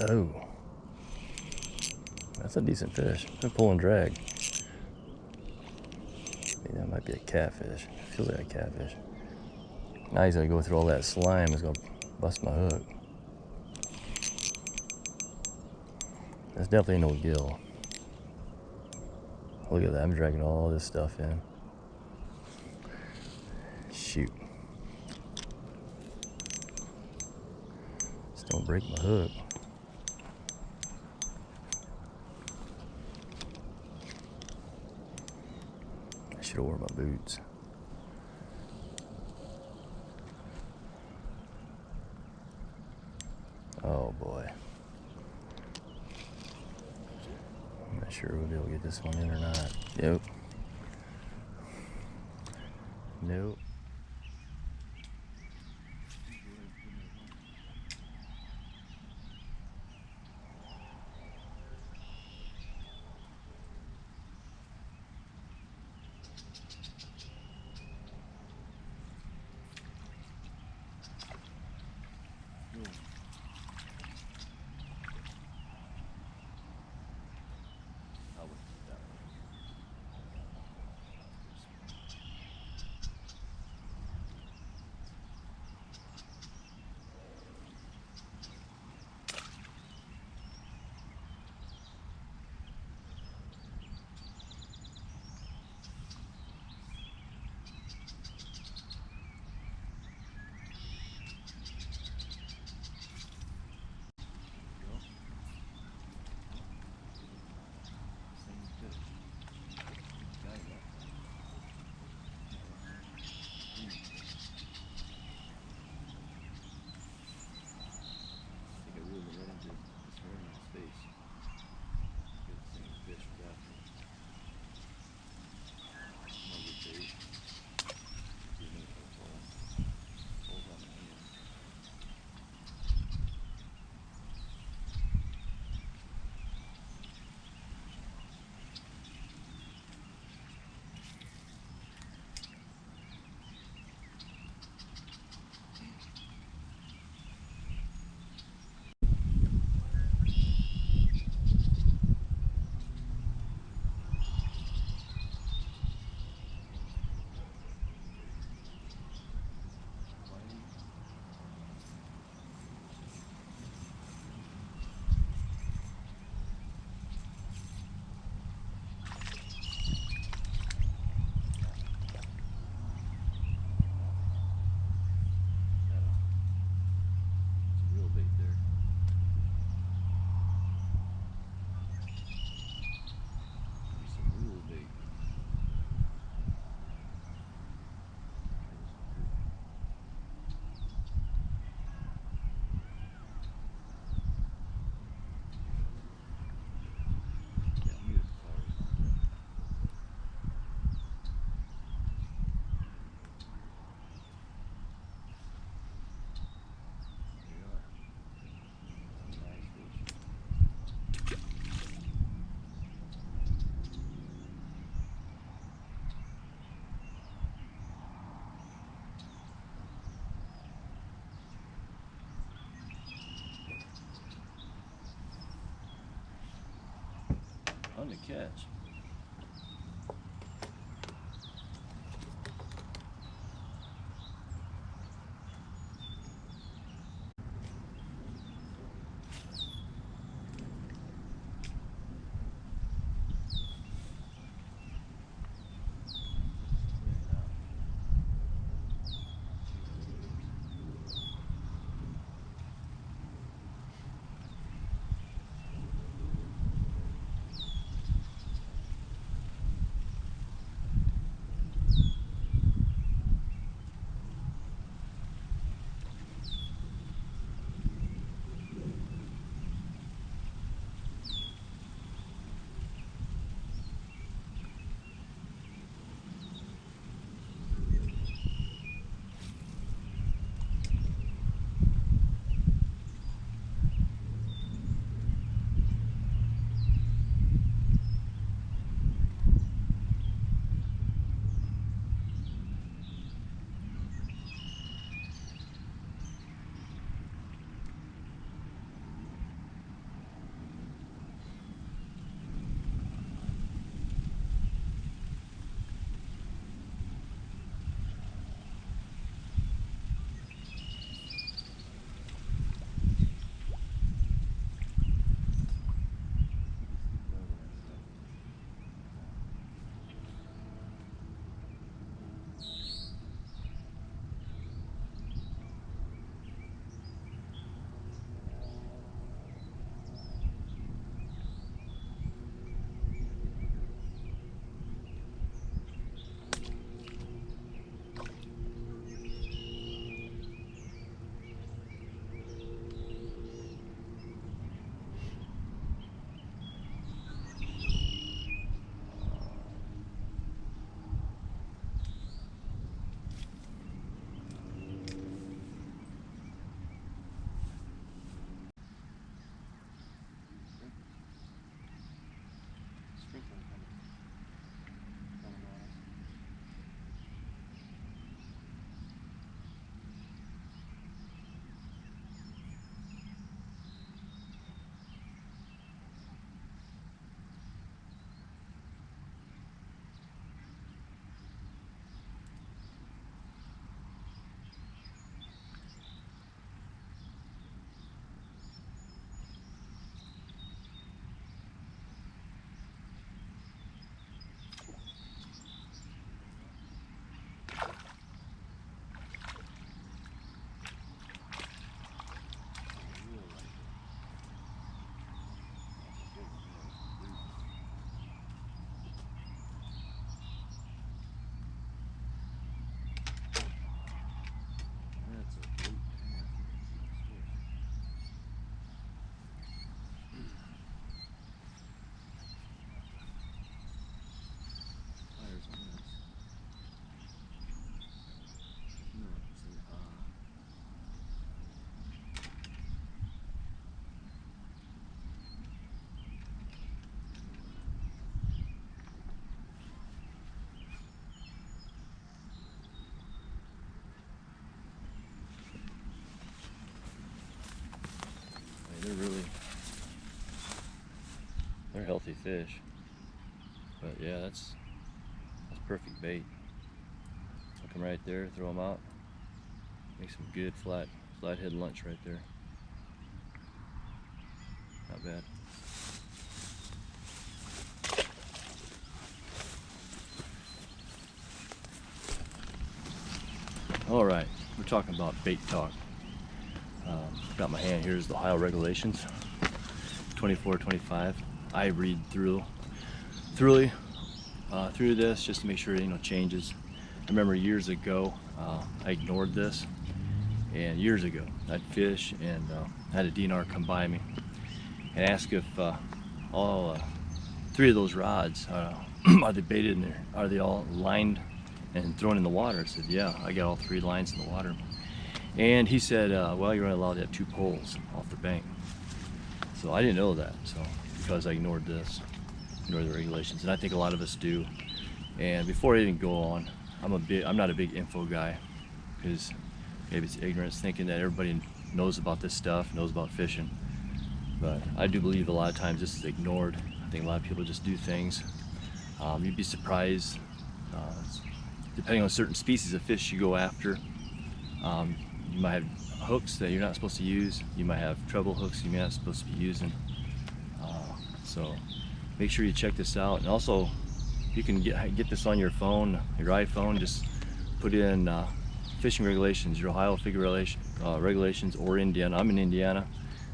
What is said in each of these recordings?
Oh, that's a decent fish. Been pull and drag. I think that might be a catfish. Feels like a catfish. Now he's gonna go through all that slime. It's gonna bust my hook. That's definitely no gill. Look at that, I'm dragging all this stuff in. Shoot. Just don't break my hook. I should have worn my boots. Oh boy. I'm not sure we'll be able to get this one in or not. Yep. Nope. On the catch. they're healthy fish. But yeah, that's perfect bait. Hook them right there, throw them out. Make some good flathead lunch right there. Not bad. All right, we're talking about bait talk. Got my hand here is the Ohio regulations, 24-25. I read through this just to make sure changes. I remember years ago I ignored this, and years ago I'd fish and I had a DNR come by me and ask if all 3 of those rods are they baited in there? Are they all lined and thrown in the water? I said, yeah, I got all 3 lines in the water. And he said, well, you're only allowed to have 2 poles off the bank. So I didn't know that, so because I ignored the regulations, and I think a lot of us do. And before I even go on, I'm not a big info guy, because maybe it's ignorance, thinking that everybody knows about this stuff, knows about fishing. But I do believe a lot of times this is ignored. I think a lot of people just do things. You'd be surprised, depending on certain species of fish you go after. You might have hooks that you're not supposed to use. You might have treble hooks you're not supposed to be using. So make sure you check this out. And also, you can get this on your phone, your iPhone. Just put in fishing regulations, your Ohio figure regulations, or Indiana. I'm in Indiana,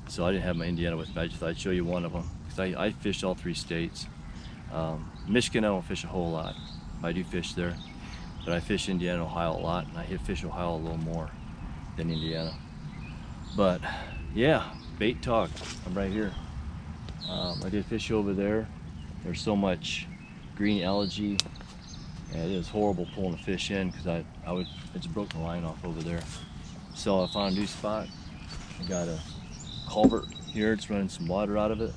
so I didn't have my Indiana with me. I just thought I'd show you one of them, because I fished all 3 states. Michigan, I don't fish a whole lot. I do fish there, but I fish Indiana and Ohio a lot, and I fish Ohio a little more than Indiana. But yeah, bait talk. I'm right here. I did fish over there. There's so much green algae, and it is horrible pulling the fish in, because I just broke the line off over there. So I found a new spot. I got a culvert here. It's running some water out of it.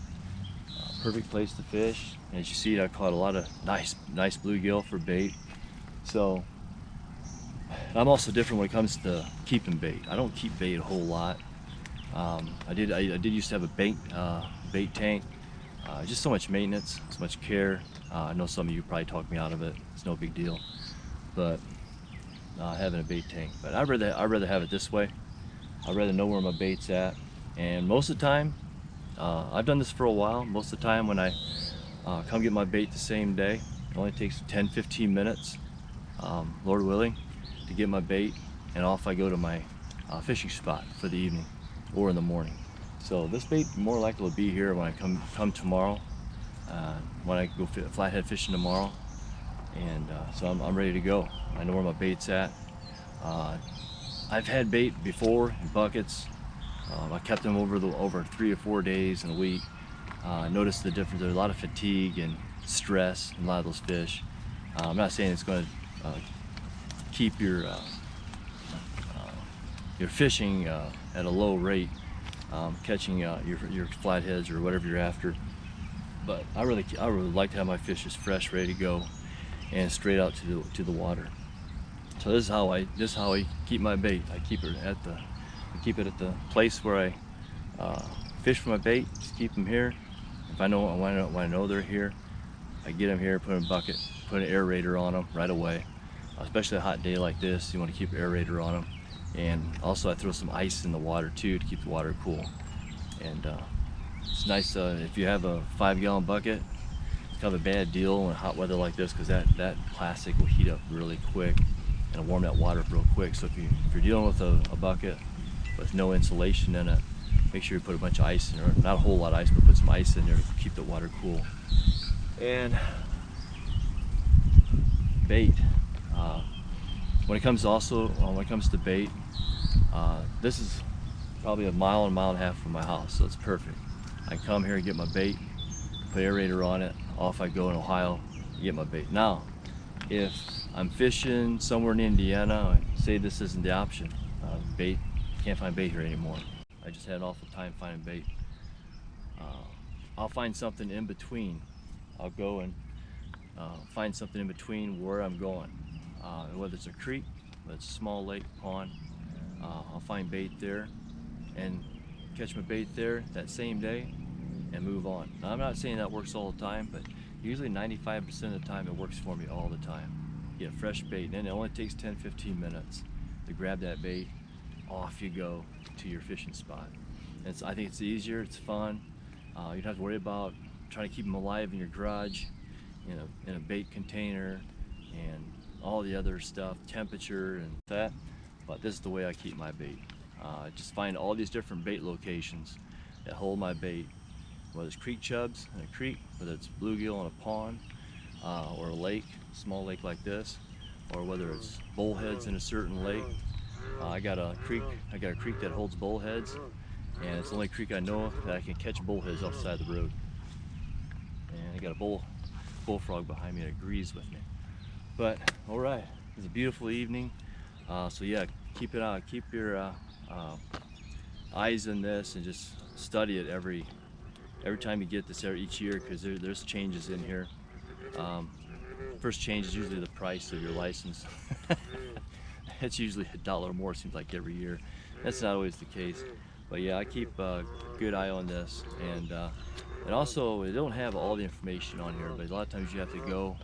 Perfect place to fish. And as you see, I caught a lot of nice bluegill for bait. So I'm also different when it comes to keeping bait. I don't keep bait a whole lot. I did used to have a bait tank. Just so much maintenance, so much care. I know some of you probably talked me out of it. It's no big deal, but having a bait tank. But I'd rather have it this way. I'd rather know where my bait's at. And most of the time, I've done this for a while. Most of the time when I come get my bait the same day, it only takes 10-15 minutes, Lord willing, to get my bait, and off I go to my fishing spot for the evening or in the morning. So this bait more likely to be here when I come tomorrow, when I go flathead fishing tomorrow. And so I'm ready to go. I know where my bait's at. I've had bait before in buckets. I kept them over 3 or 4 days in a week. I noticed the difference. There's a lot of fatigue and stress in a lot of those fish. I'm not saying it's going to keep your fishing at a low rate, catching your flatheads or whatever you're after. But I really like to have my fish just fresh, ready to go, and straight out to the water. So this is how I keep my bait. I keep it at the place where I fish for my bait. Just keep them here. If I know they're here, I get them here, put in a bucket, put an aerator on them right away. Especially a hot day like this, you want to keep an aerator on them. And also I throw some ice in the water too to keep the water cool. And it's nice if you have a 5-gallon bucket. It's kind of a bad deal in hot weather like this, because that plastic will heat up really quick and it'll warm that water up real quick. So if you're dealing with a bucket with no insulation in it, make sure you put a bunch of ice in there. Not a whole lot of ice, but put some ice in there to keep the water cool. And bait. When it comes to bait, this is probably a mile and a half from my house, so it's perfect. I come here and get my bait, put aerator on it, off I go in Ohio, get my bait. Now, if I'm fishing somewhere in Indiana, say this isn't the option, bait, can't find bait here anymore. I just had an awful time finding bait. I'll find something in between. I'll go and find something in between where I'm going. Whether it's a creek, whether it's a small lake, pond, I'll find bait there and catch my bait there that same day and move on. Now, I'm not saying that works all the time, but usually 95% of the time it works for me all the time. Get fresh bait, and then it only takes 10-15 minutes to grab that bait. Off you go to your fishing spot. And I think it's easier, it's fun. You don't have to worry about trying to keep them alive in your garage, in a bait container, and all the other stuff, temperature and that. But this is the way I keep my bait. I just find all these different bait locations that hold my bait, whether it's creek chubs in a creek, whether it's bluegill in a pond, or a lake, small lake like this, or whether it's bullheads in a certain lake. I got a creek that holds bullheads, and it's the only creek I know of that I can catch bullheads off the side of the road. And I got a bullfrog behind me that agrees with me. But all right, it's a beautiful evening. So yeah, keep your eyes in this and just study it every time you get this each year, because there's changes in here. First change is usually the price of your license. It's usually $1 more, seems like, every year. That's not always the case. But yeah, I keep a good eye on this, and also they don't have all the information on here, but a lot of times you have to go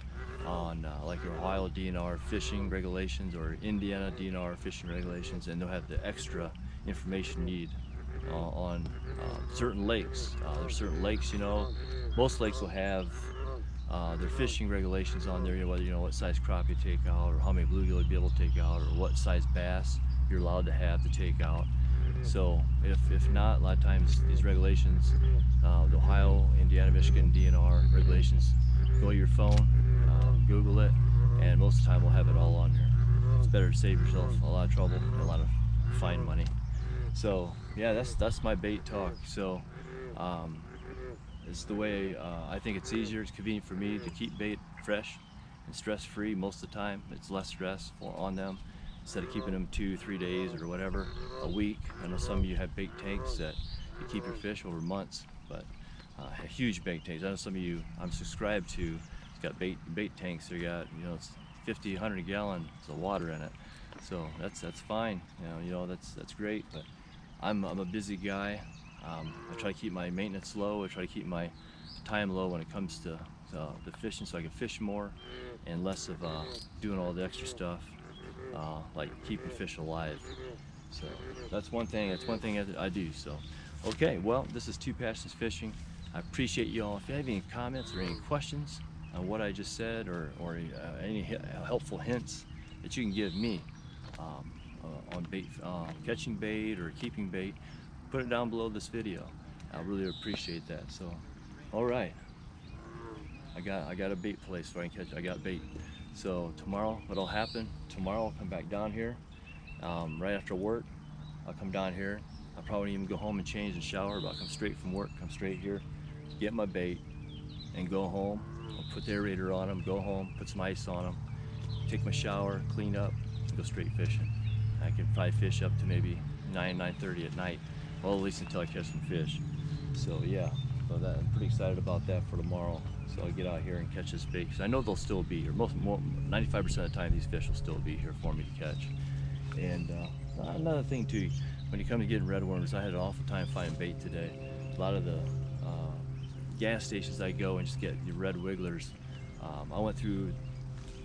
on like Ohio DNR fishing regulations or Indiana DNR fishing regulations, and they'll have the extra information you need on certain lakes. There's certain lakes, most lakes will have their fishing regulations on there, whether what size crop you take out, or how many bluegill you'd be able to take out, or what size bass you're allowed to have to take out. So if not, a lot of times these regulations, the Ohio, Indiana, Michigan DNR regulations, go to your phone, Google it, and most of the time we'll have it all on there. It's better to save yourself a lot of trouble and a lot of fine money. So yeah, that's my bait talk. So it's the way I think it's easier, it's convenient for me to keep bait fresh and stress-free most of the time. It's less stressful on them instead of keeping them 2-3 days or whatever, a week. I know some of you have bait tanks that you keep your fish over months, but huge bait tanks. I know some of you I'm subscribed to, it's got bait tanks. They got, it's 50, 100 gallons of water in it. So that's fine. That's great. But I'm a busy guy. I try to keep my maintenance low. I try to keep my time low when it comes to the fishing, so I can fish more and less of doing all the extra stuff, like keeping fish alive. So that's one thing that I do. So okay, well, this is Two Passions Fishing. I appreciate you all. If you have any comments or any questions on what I just said, or any helpful hints that you can give me on bait, catching bait or keeping bait, put it down below this video. I really appreciate that. So all right, I got a bait place where I can catch. I got bait. So tomorrow, what'll happen, tomorrow I'll come back down here right after work. I'll come down here. I'll probably even go home and change and shower, but I'll come straight from work, come straight here, get my bait, and go home. I'll put the aerator on them, go home, put some ice on them, take my shower, clean up, and go straight fishing. I can probably fish up to maybe 9:30 at night, well, at least until I catch some fish. So yeah, so I'm pretty excited about that for tomorrow. So I'll get out here and catch this bait, because I know they'll still be here. 95% of the time these fish will still be here for me to catch. And another thing too, when you come to getting redworms, I had an awful time finding bait today. A lot of the gas stations I go and just get the red wigglers. I went through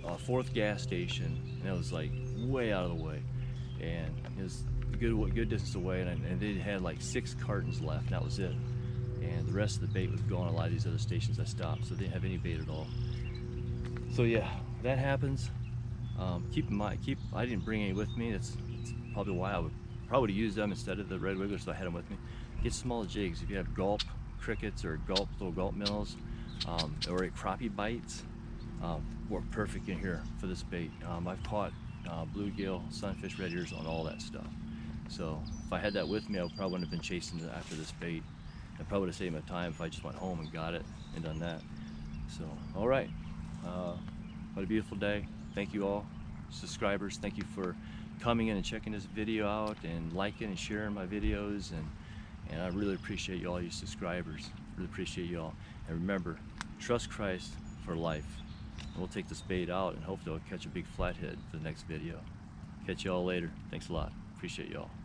a fourth gas station, and it was like way out of the way, and it was a good distance away, and they had like 6 cartons left, and that was it. And the rest of the bait was gone. A lot of these other stations I stopped, so they didn't have any bait at all. So yeah, that happens. Keep in mind, I didn't bring any with me. That's probably why I would probably use them instead of the red wigglers, so I had them with me. Get small jigs. If you have gulp crickets or little gulp minnows, or crappie bites, work perfect in here for this bait. I've caught bluegill, sunfish, red ears on all that stuff. So if I had that with me, I probably wouldn't have been chasing after this bait. I probably would have saved my time if I just went home and got it and done that. So all right, what a beautiful day. Thank you all, subscribers. Thank you for coming in and checking this video out and liking and sharing my videos, and I really appreciate you all, you subscribers. Really appreciate you all. And remember, trust Christ for life. And we'll take this bait out and hopefully I'll catch a big flathead for the next video. Catch you all later. Thanks a lot. Appreciate you all.